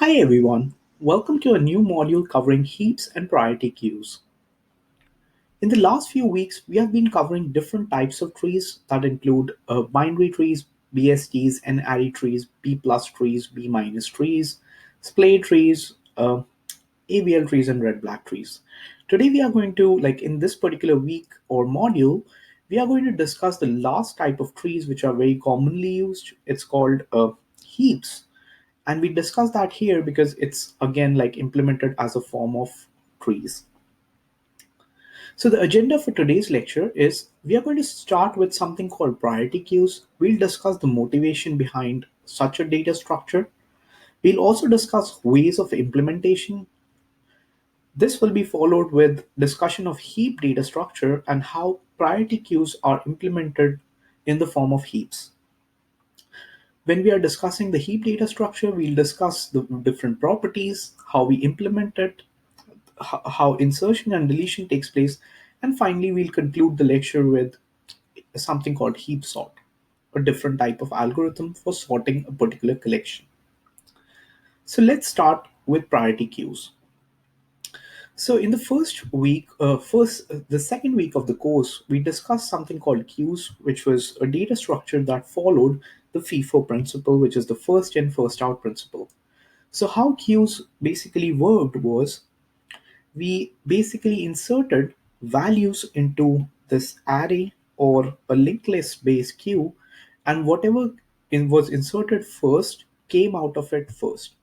Hi everyone, welcome to a new module covering heaps and priority queues. In the last few weeks, we have been covering different types of trees that include binary trees, BSTs, and array trees, B plus trees, B minus trees, splay trees, ABL trees, and red black trees. Today, we are going to, in this particular week or module, we are going to discuss the last type of trees which are very commonly used. It's called heaps, and we discuss that here because it's again like implemented as a form of trees. So the agenda for today's lecture is we are going to start with something called priority queues. We'll discuss the motivation behind such a data structure. We'll also discuss ways of implementation. This will be followed with discussion of heap data structure and how priority queues are implemented in the form of heaps. When we are discussing the heap data structure, we'll discuss the different properties, how we implement it, how insertion and deletion takes place, and finally, we'll conclude the lecture with something called heap sort, a different type of algorithm for sorting a particular collection. So let's start with priority queues. So in the the second week of the course, we discussed something called queues, which was a data structure that followed the FIFO principle, which is the first in, first out principle. So how queues basically worked was we basically inserted values into this array or a linked list based queue, and whatever was inserted first came out of it first.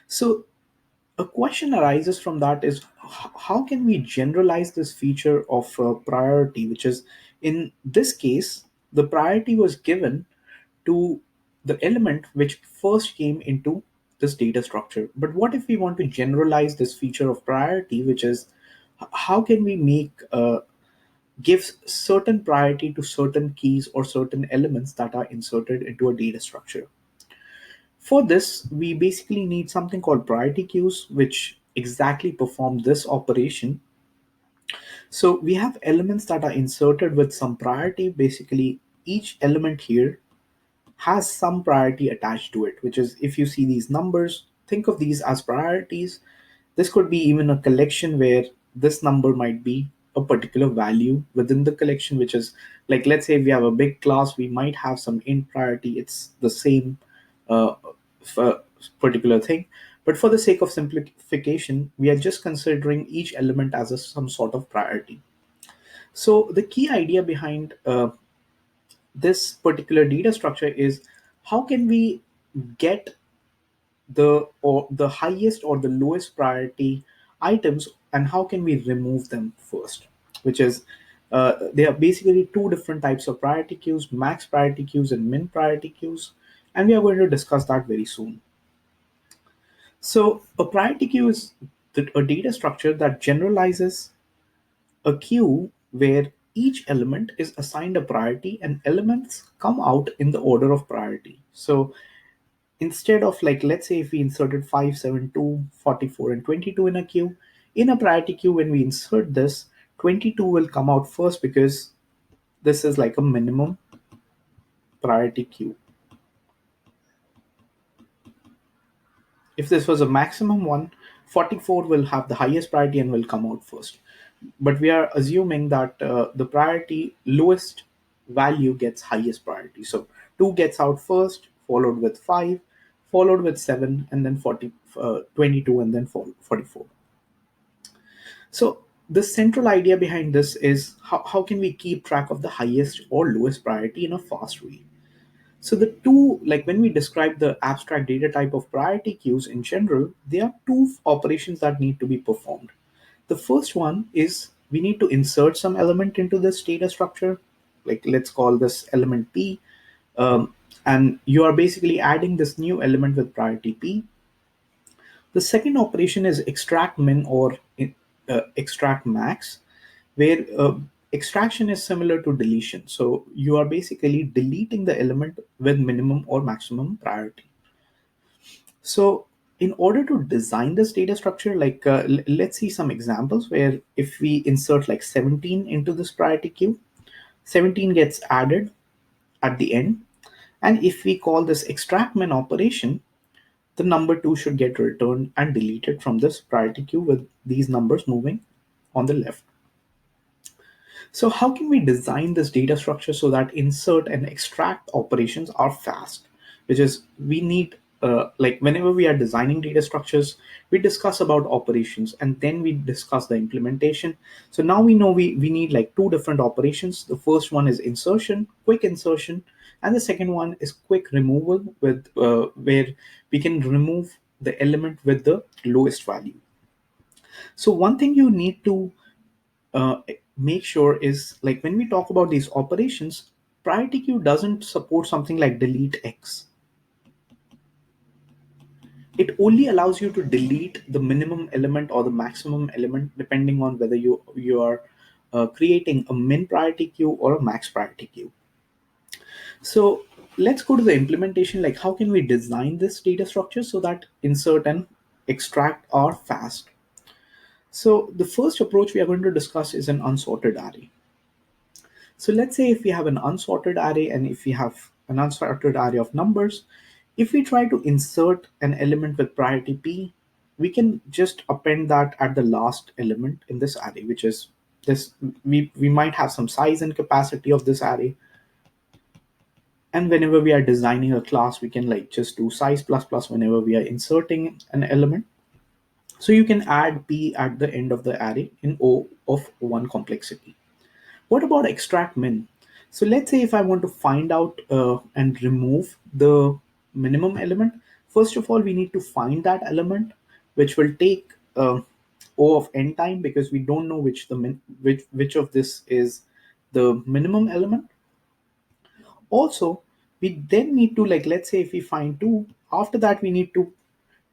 So a question arises from that is how can we generalize this feature of priority, which is in this case the priority was given to the element which first came into this data structure. But what if we want to generalize this feature of priority, which is how can we make give certain priority to certain keys or certain elements that are inserted into a data structure? For this, we basically need something called priority queues, which exactly perform this operation. So we have elements that are inserted with some priority. Basically, each element here has some priority attached to it, which is if you see these numbers, think of these as priorities. This could be even a collection where this number might be a particular value within the collection, which is like, let's say if we have a big class, we might have some int priority. It's the same uh, particular thing. But for the sake of simplification, we are just considering each element as some sort of priority. So the key idea behind this particular data structure is how can we get the highest or the lowest priority items, and how can we remove them first, which is there are basically two different types of priority queues: max priority queues and min priority queues, and we are going to discuss that very soon. So a priority queue is a data structure that generalizes a queue where each element is assigned a priority and elements come out in the order of priority. So instead of, like, let's say if we inserted 5, 7, 2, 44, and 22 in a queue, in a priority queue, when we insert this, 22 will come out first because this is like a minimum priority queue. If this was a maximum one, 44 will have the highest priority and will come out first. But we are assuming that the priority lowest value gets highest priority. So 2 gets out first, followed with 5, followed with 7, and then 22, and then 44. So the central idea behind this is how can we keep track of the highest or lowest priority in a fast way? So the two, like when we describe the abstract data type of priority queues in general, there are two operations that need to be performed. The first one is we need to insert some element into this data structure, like let's call this element P, and you are basically adding this new element with priority P. The second operation is extract min or extract max, where extraction is similar to deletion. So you are basically deleting the element with minimum or maximum priority. So in order to design this data structure, like let's see some examples where if we insert like 17 into this priority queue, 17 gets added at the end. And if we call this extract min operation, the number 2 should get returned and deleted from this priority queue with these numbers moving on the left. So how can we design this data structure so that insert and extract operations are fast? Which is we need like whenever we are designing data structures, we discuss about operations and then we discuss the implementation. So now we know we need like two different operations. The first one is insertion, quick insertion, and the second one is quick removal with where we can remove the element with the lowest value. So one thing you need to uh, make sure is like when we talk about these operations, priority queue doesn't support something like delete X. It only allows you to delete the minimum element or the maximum element depending on whether you are creating a min priority queue or a max priority queue. So let's go to the implementation. Like how can we design this data structure so that insert and extract are fast? So the first approach we are going to discuss is an unsorted array. So let's say if we have an unsorted array and if we have an unsorted array of numbers, if we try to insert an element with priority p, we can just append that at the last element in this array, which is this. We might have some size and capacity of this array. And whenever we are designing a class, we can like just do size plus plus whenever we are inserting an element. So you can add p at the end of the array in O of one complexity. What about extract min? So let's say if I want to find out and remove the minimum element, first of all, we need to find that element, which will take O of n time because we don't know which of this is the minimum element. Also, we then need to like let's say if we find 2, after that we need to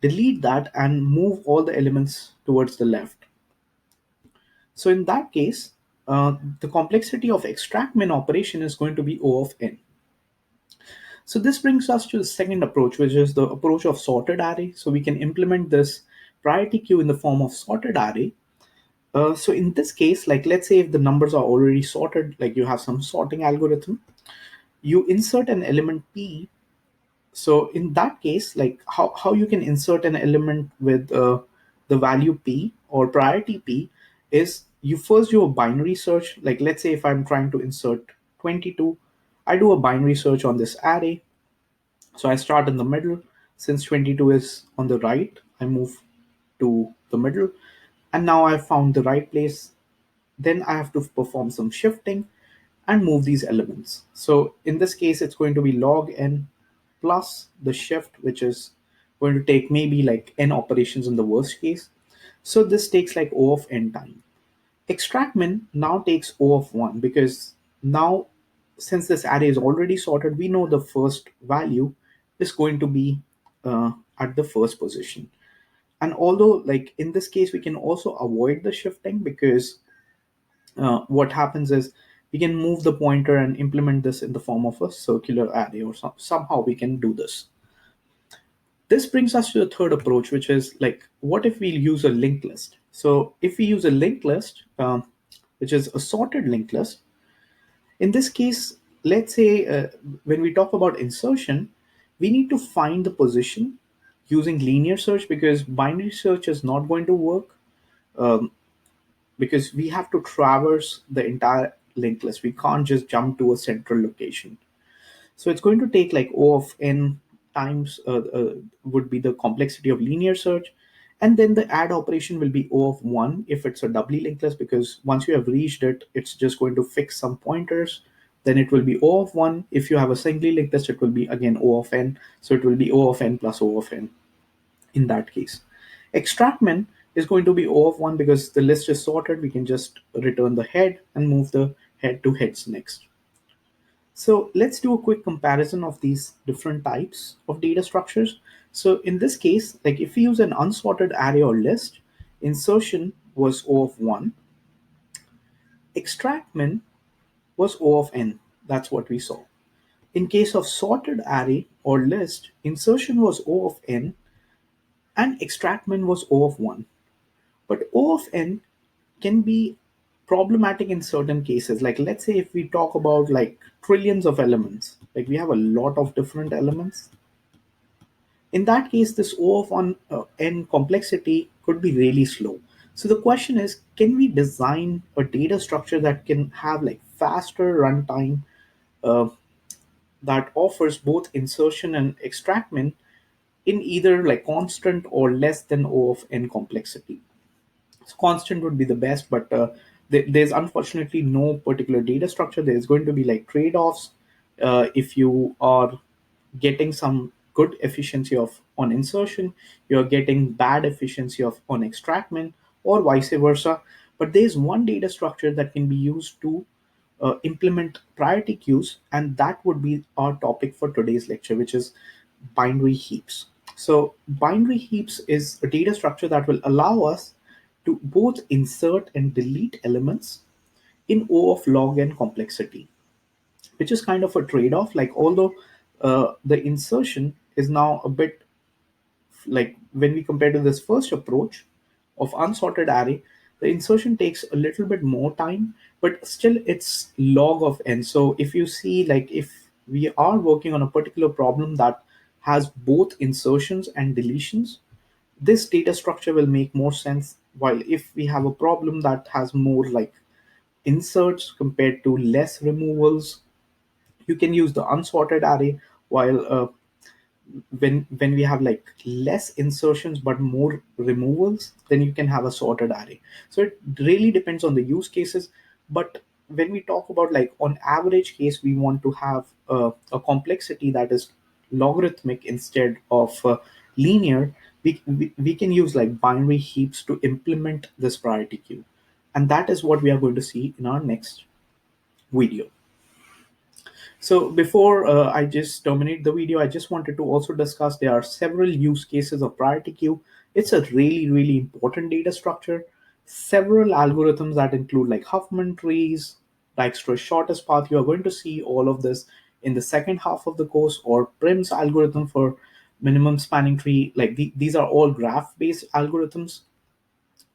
delete that and move all the elements towards the left. So in that case, the complexity of extract min operation is going to be O of n. So this brings us to the second approach, which is the approach of sorted array. So we can implement this priority queue in the form of sorted array. So in this case, like let's say if the numbers are already sorted, like you have some sorting algorithm, you insert an element p. So in that case, like how you can insert an element with the value p or priority p is you first do a binary search. Like let's say if I'm trying to insert 22, I do a binary search on this array. So I start in the middle. Since 22 is on the right, I move to the middle. And now I've found the right place. Then I have to perform some shifting and move these elements. So in this case, it's going to be log n plus the shift, which is going to take maybe like n operations in the worst case. So this takes like O of n time. Extract min now takes O of 1 because now since this array is already sorted, we know the first value is going to be at the first position. And although like in this case, we can also avoid the shifting because what happens is we can move the pointer and implement this in the form of a circular array or somehow we can do this. This brings us to the third approach, which is like, what if we use a linked list? So if we use a linked list, which is a sorted linked list, in this case, let's say when we talk about insertion, we need to find the position using linear search because binary search is not going to work um, because we have to traverse the entire linked list. We can't just jump to a central location. So it's going to take like O of n times would be the complexity of linear search. And then the add operation will be O of 1 if it's a doubly linked list, because once you have reached it, it's just going to fix some pointers. Then it will be O of 1. If you have a singly linked list, it will be again O of n. So it will be O of n plus O of n in that case. Extract min is going to be O of 1 because the list is sorted. We can just return the head and move the head to heads next. So let's do a quick comparison of these different types of data structures. So in this case, like if we use an unsorted array or list, insertion was O of 1, extract min was O of n. That's what we saw. In case of sorted array or list, insertion was O of n and extract min was O of 1. But O of n can be problematic in certain cases. Like let's say if we talk about like trillions of elements, like we have a lot of different elements. In that case, this O of n complexity could be really slow. So the question is, can we design a data structure that can have like faster runtime, uh, that offers both insertion and extractment in either like constant or less than O of n complexity? So constant would be the best, but there's unfortunately no particular data structure. There's going to be like trade-offs. If you are getting some good efficiency of on insertion, you're getting bad efficiency of on extractment, or vice versa. But there's one data structure that can be used to implement priority queues, and that would be our topic for today's lecture, which is binary heaps. So, binary heaps is a data structure that will allow us to both insert and delete elements in O of log n complexity, which is kind of a trade off. Like, although the insertion is now a bit like when we compare to this first approach of unsorted array, the insertion takes a little bit more time, but still it's log of n. So if you see, like if we are working on a particular problem that has both insertions and deletions, this data structure will make more sense. While if we have a problem that has more like inserts compared to less removals, you can use the unsorted array. While when we have like less insertions but more removals, then you can have a sorted array. So it really depends on the use cases. But when we talk about like on average case, we want to have a complexity that is logarithmic instead of linear. We can use like binary heaps to implement this priority queue, and that is what we are going to see in our next video. So before I just terminate the video, I just wanted to also discuss there are several use cases of priority queue. It's a really, really important data structure. Several algorithms that include like Huffman trees, Dijkstra's shortest path. You are going to see all of this in the second half of the course, or Prim's algorithm for minimum spanning tree. Like these are all graph-based algorithms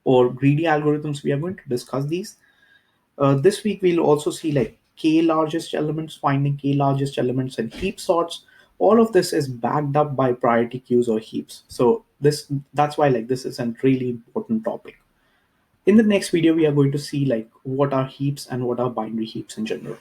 or greedy algorithms. We are going to discuss these. This week we'll also see like k largest elements, finding k largest elements and heap sorts. All of this is backed up by priority queues or heaps. So that's why like this is a really important topic. In the next video, we are going to see like what are heaps and what are binary heaps in general.